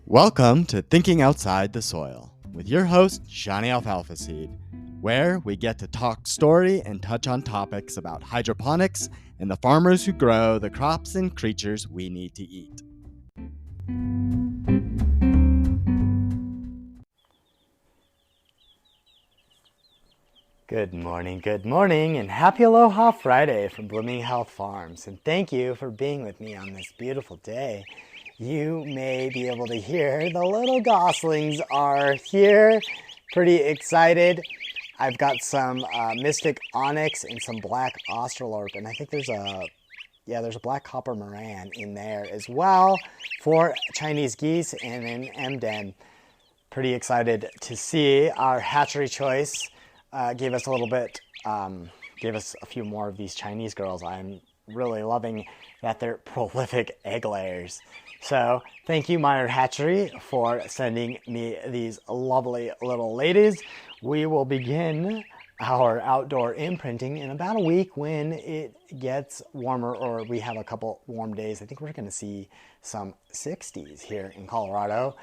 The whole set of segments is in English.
Welcome to Thinking Outside the Soil with your host, Shani Alfalfaseed, where we get to talk story and touch on topics about hydroponics and the farmers who grow the crops and creatures we need to eat. Good morning, and happy Aloha Friday from Blooming Health Farms. And thank you for being with me on this beautiful day. You may be able to hear the little goslings are here, pretty excited. I've got some mystic onyx and some black australorp, and I think there's a black copper moran in there as well for Chinese geese and an Emden. Pretty excited to see our hatchery choice. Gave us a few more of these Chinese girls. I'm really loving that they're prolific egg layers. So thank you, Meyer Hatchery, for sending me these lovely little ladies. We will begin our outdoor imprinting in about a week when it gets warmer, or we have a couple warm days. I think we're going to see some 60s here in Colorado.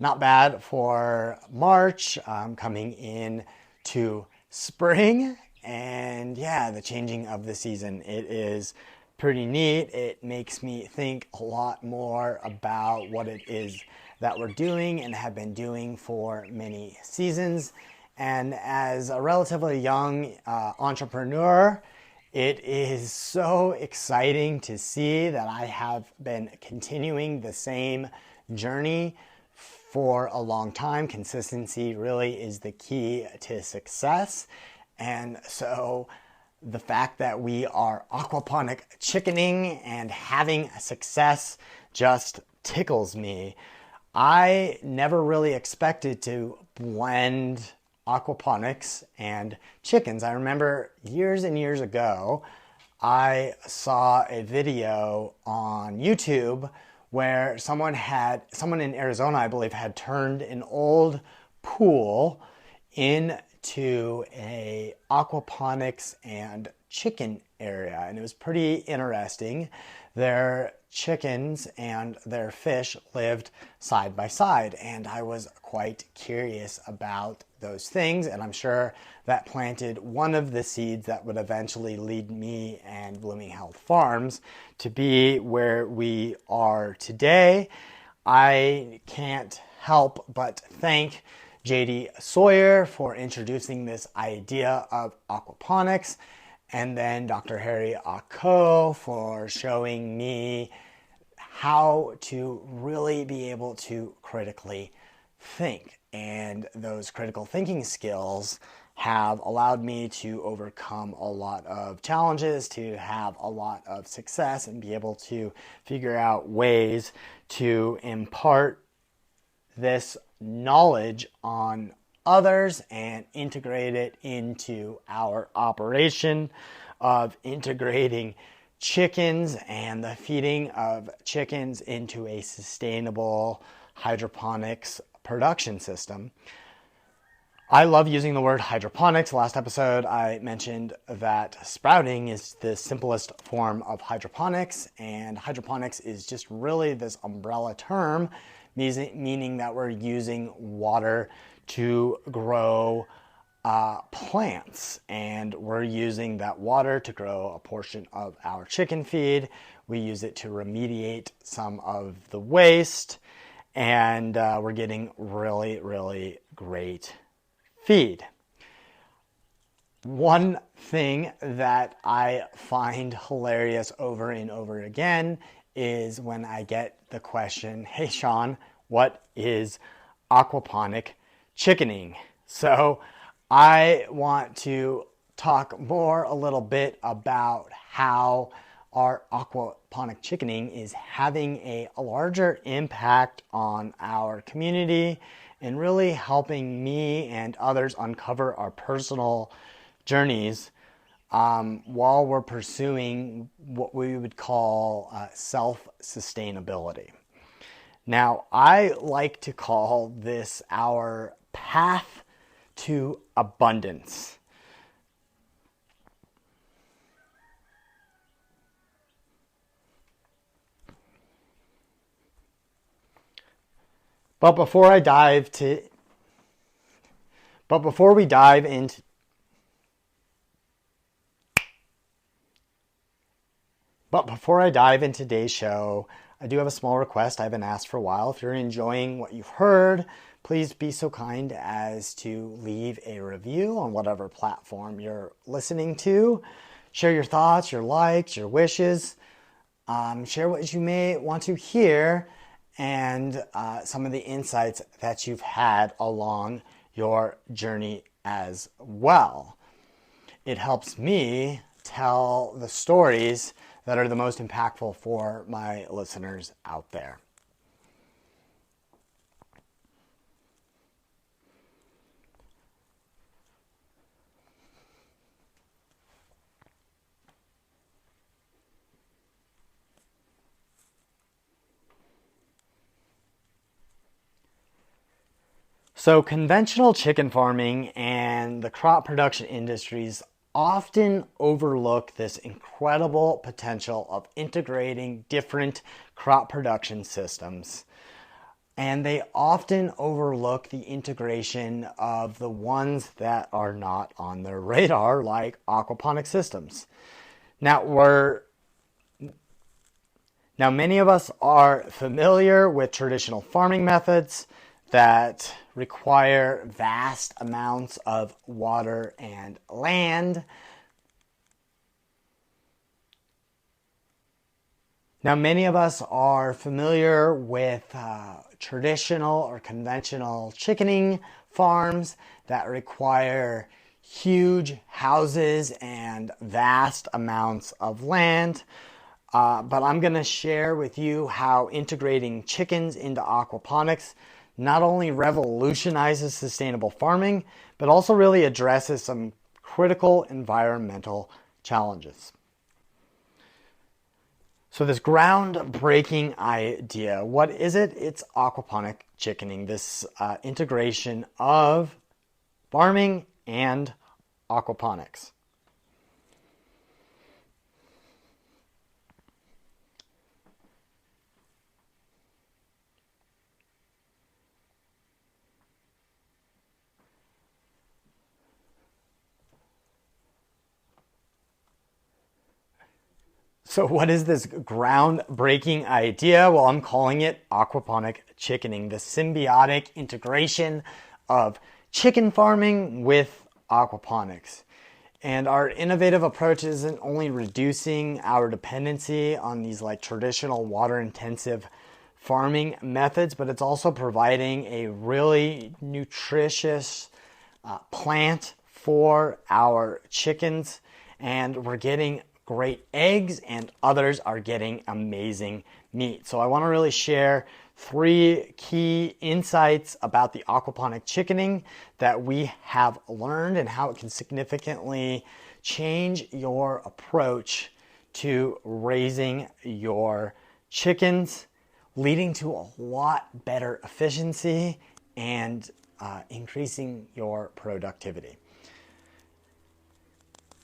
Not bad for March, coming in to spring, and yeah, the changing of the season. It is pretty neat. It makes me think a lot more about what it is that we're doing and have been doing for many seasons. And as a relatively young entrepreneur, it is so exciting to see that I have been continuing the same journey for a long time. Consistency really is the key to success. And so the fact that we are aquaponic chickening and having success just tickles me. I never really expected to blend aquaponics and chickens. I remember years and years ago, I saw a video on YouTube where someone in Arizona, I believe, had turned an old pool into a aquaponics and chicken area, and it was pretty interesting. Their chickens and their fish lived side by side, and I was quite curious about those things, and I'm sure that planted one of the seeds that would eventually lead me and Blooming Health Farms to be where we are today. I can't help but thank JD Sawyer for introducing this idea of aquaponics, and then Dr. Harry Ako for showing me how to really be able to critically think. And those critical thinking skills have allowed me to overcome a lot of challenges, to have a lot of success, and be able to figure out ways to impart this knowledge on others and integrate it into our operation of integrating chickens and the feeding of chickens into a sustainable hydroponics production system. I love using the word hydroponics. Last episode, I mentioned that sprouting is the simplest form of hydroponics, and hydroponics is just really this umbrella term, meaning that we're using water to grow plants, and we're using that water to grow a portion of our chicken feed. We use it to remediate some of the waste, and we're getting really, really great feed. One thing that I find hilarious over and over again is when I get the question, "Hey Sean, what is aquaponic chickening?" So I want to talk a little bit about how our aquaponic chickening is having a larger impact on our community and really helping me and others uncover our personal journeys while we're pursuing what we would call self-sustainability. Now, I like to call this our path to abundance. But before I dive to but before we dive into But before I dive into today's show, I do have a small request I've been asked for a while. If you're enjoying what you've heard, please be so kind as to leave a review on whatever platform you're listening to. Share your thoughts, your likes, your wishes. Share what you may want to hear and some of the insights that you've had along your journey as well. It helps me tell the stories that are the most impactful for my listeners out there. So conventional chicken farming and the crop production industries often overlook this incredible potential of integrating different crop production systems. And they often overlook the integration of the ones that are not on their radar, like aquaponic systems. Now many of us are familiar with traditional farming methods that require vast amounts of water and land. Now, many of us are familiar with traditional or conventional chickening farms that require huge houses and vast amounts of land. But I'm going to share with you how integrating chickens into aquaponics not only revolutionizes sustainable farming, but also really addresses some critical environmental challenges. So this groundbreaking idea, what is it? It's aquaponic chickening, this integration of farming and aquaponics. So what is this groundbreaking idea? Well, I'm calling it aquaponic chickening, the symbiotic integration of chicken farming with aquaponics. And our innovative approach isn't only reducing our dependency on these like traditional water-intensive farming methods, but it's also providing a really nutritious plant for our chickens. And we're getting great eggs, and others are getting amazing meat. So I want to really share 3 key insights about the aquaponic chickening that we have learned and how it can significantly change your approach to raising your chickens, leading to a lot better efficiency and increasing your productivity.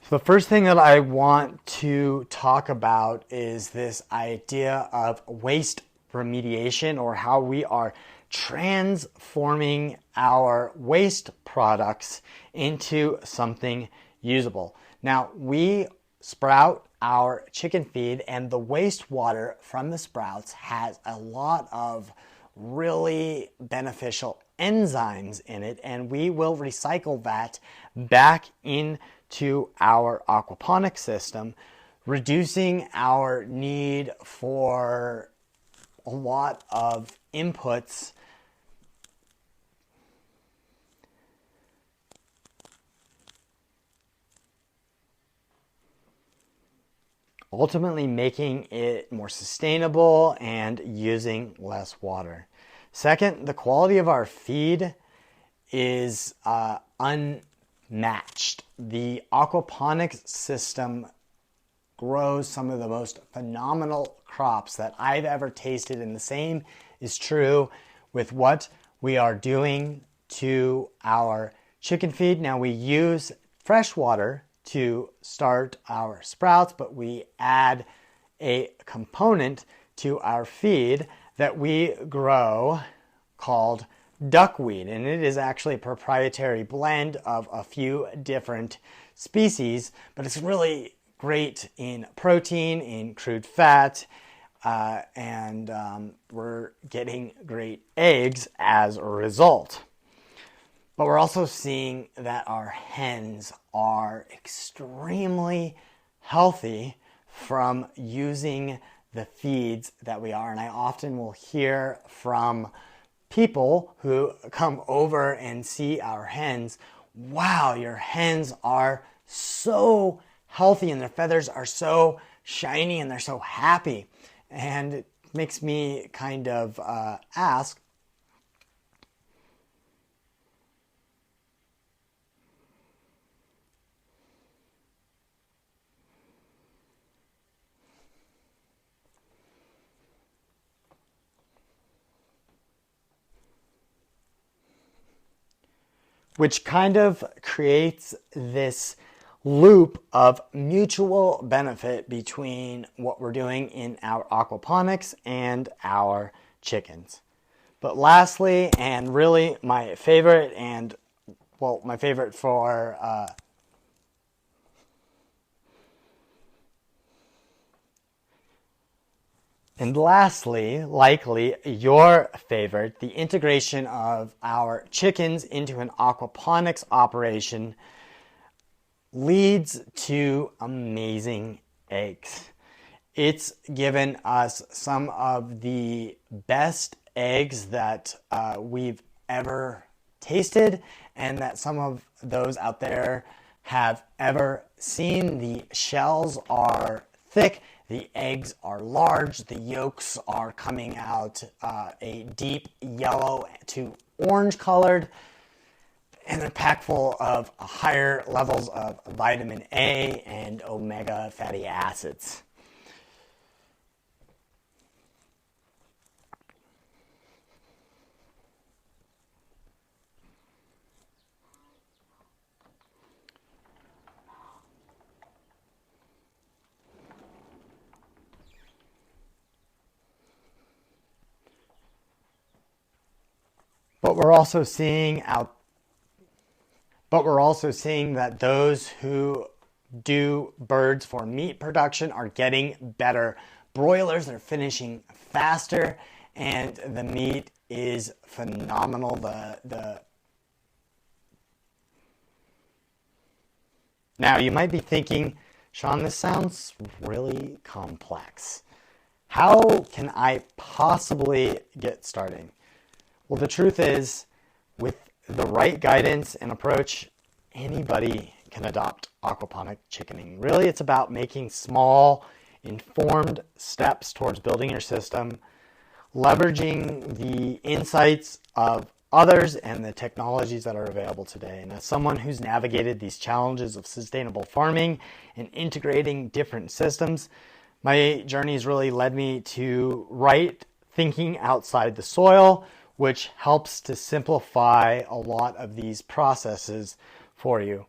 So the first thing that I want to talk about is this idea of waste remediation, or how we are transforming our waste products into something usable. Now, we sprout our chicken feed, and the wastewater from the sprouts has a lot of really beneficial enzymes in it, and we will recycle that back into our aquaponic system, reducing our need for a lot of inputs ultimately making it more sustainable and using less water. Second, the quality of our feed is unmatched. The aquaponics system grows some of the most phenomenal crops that I've ever tasted, and the same is true with what we are doing to our chicken feed. Now, we use fresh water to start our sprouts, but we add a component to our feed that we grow called duckweed, and it is actually a proprietary blend of a few different species, but it's really great in protein, in crude fat, and we're getting great eggs as a result. But we're also seeing that our hens are extremely healthy from using the feeds that we are. And I often will hear from people who come over and see our hens, wow, your hens are so healthy and their feathers are so shiny and they're so happy. And it makes me kind of ask, which kind of creates this loop of mutual benefit between what we're doing in our aquaponics and our chickens. But lastly, and really my favorite, and well, my favorite for and lastly, likely your favorite, the integration of our chickens into an aquaponics operation leads to amazing eggs. It's given us some of the best eggs that we've ever tasted, and that some of those out there have ever seen. The shells are thick, the eggs are large, the yolks are coming out a deep yellow to orange colored, and they're packed full of higher levels of vitamin A and omega fatty acids. But we're also seeing that those who do birds for meat production are getting better. Broilers are finishing faster, and the meat is phenomenal. Now you might be thinking, Sean, this sounds really complex. How can I possibly get started? Well, the truth is, with the right guidance and approach, anybody can adopt aquaponic chickening. Really, it's about making small, informed steps towards building your system, leveraging the insights of others and the technologies that are available today. And as someone who's navigated these challenges of sustainable farming and integrating different systems, my journey has really led me to right thinking outside the soil, which helps to simplify a lot of these processes for you.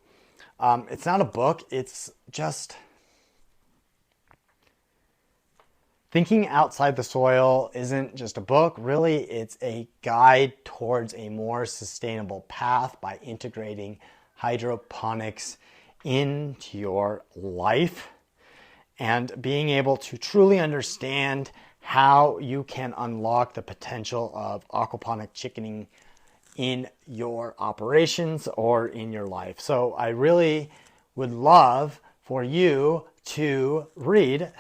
It's not a book, it's just thinking outside the soil isn't just a book. Really, it's a guide towards a more sustainable path by integrating hydroponics into your life and being able to truly understand how you can unlock the potential of aquaponic chickening in your operations or in your life. So I really would love for you to read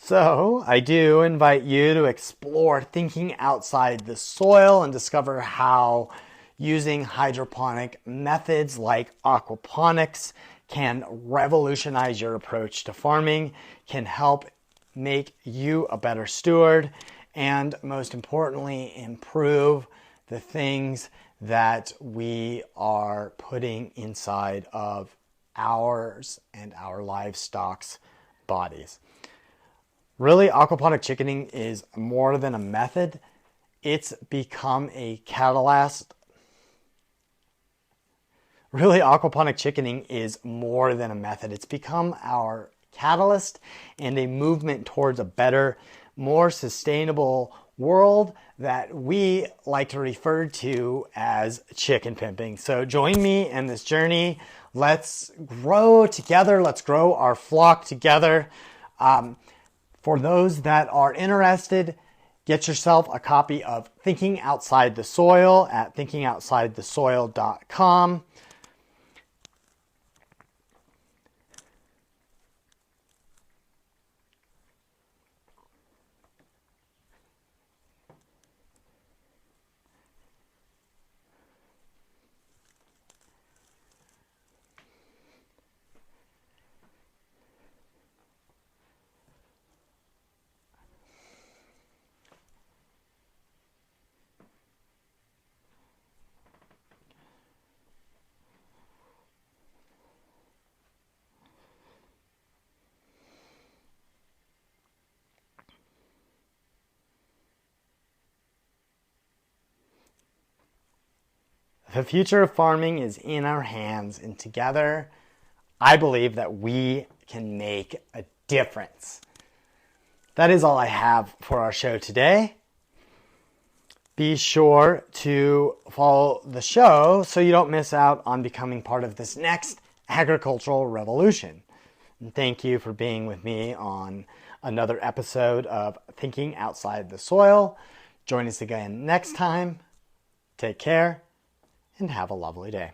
So I do invite you to explore thinking outside the soil and discover how using hydroponic methods like aquaponics can revolutionize your approach to farming, can help make you a better steward, and most importantly, improve the things that we are putting inside of ours and our livestock's bodies. Really, aquaponic chickening is more than a method. It's become a catalyst. Really, aquaponic chickening is more than a method. It's become our catalyst and a movement towards a better, more sustainable world that we like to refer to as chicken pimping. So join me in this journey. Let's grow together. Let's grow our flock together. For those that are interested, get yourself a copy of Thinking Outside the Soil at thinkingoutsidethesoil.com. The future of farming is in our hands, and together, I believe that we can make a difference. That is all I have for our show today. Be sure to follow the show so you don't miss out on becoming part of this next agricultural revolution. And thank you for being with me on another episode of Thinking Outside the Soil. Join us again next time. Take care and have a lovely day.